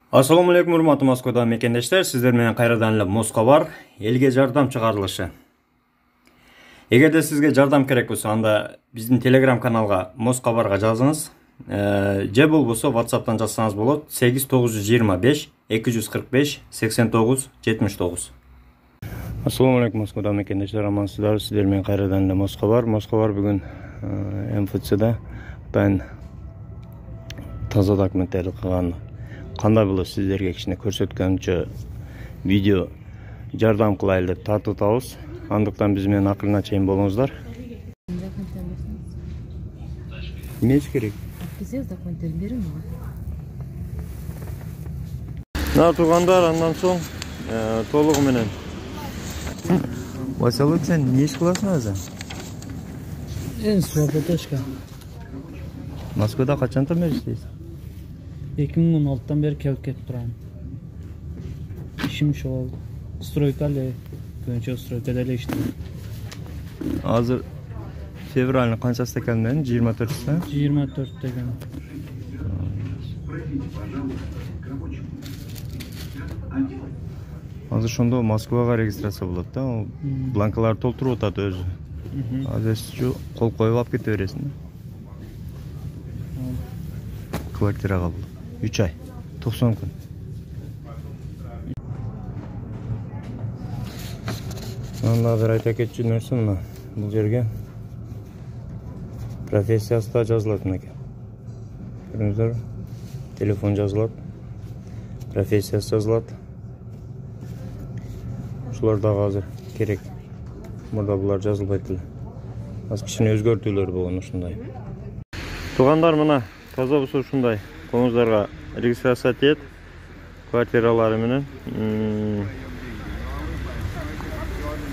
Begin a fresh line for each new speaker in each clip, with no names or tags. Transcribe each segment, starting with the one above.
Assalamu alaikum урматтуу Москвада мекендештер, сиздер менен кайрадан эле Москва элге жардам чыгарылышы. Эгерде сизге жардам керек болсо, анда биздин Telegram каналга Москвага жазыңыз. Же болбосо WhatsApp'tan жазсаңыз болот. 8925 245 89 79. Assalamu alaikum Москвада мекендештер, амансыздар. Сиздер менен кайрадан эле Москва бүгүн МФЦда атайын таза документтерди кылган. Кандай болот сиздерге кичине көрсөткөнчө видео жардам кылайлы деп тартып. Андыктан биз менен акырына чейин болуңуздар. Эмне керек?
Бизе документтер бериң.
Туугандар, андан соң толугу менен. Василий, сен эмне иш кыласың азыр?
Работашка.
Москвада качантан бери иштейсиң?
2016'dan beri kelip durayım. İşim şu oldu. Stroykayla, önce stroykada ile işte.
Hazır fevralın kaçasında kendin? 24'te?
24'te geldim.
Hazır şunda Moskvaga registrasiya bo'ladi da, o blankalar to'ldirib o'tadi o'zi. Hazır shu qo'l qo'yib olib ketaverasizmi? Kvartiraga bo'ladi. 3 ay, 90 kun. Anda bir ayta ketчү нерсем бул жерге профессиясы да жазылат экен. Көрүңүздөр, телефон жазылат, профессиясы жазылат. Ушулар дагы азыр керек. Мурда булар жазылбайт эле. Аз кичине өзгөртүүлөр болгон ушундай. Туугандар, мына таза болсо ушундай. Konularga registrasiya et, kvartiraları menен.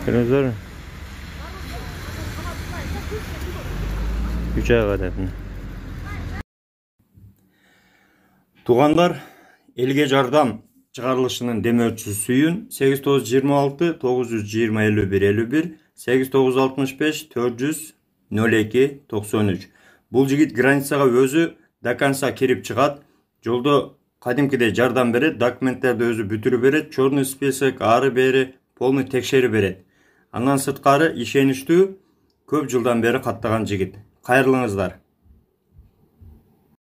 Görüyorsunuz mu? 3 ayga depni. Tugandar, elge jardam çıkarılışının demeçisi suyun 8926 920 51 51 8965 400 02 93. Бул жигит границага өзү Dakansa kirip çıkat. Жолдо кадимкидей жардам берет, документтерди өзү бүтүрүп берет, чорный список, ары бери полный текшерип берет. Андан сырткары ишеничтүү көп жылдан бери каттаган жигит. Кайрылыңыздар.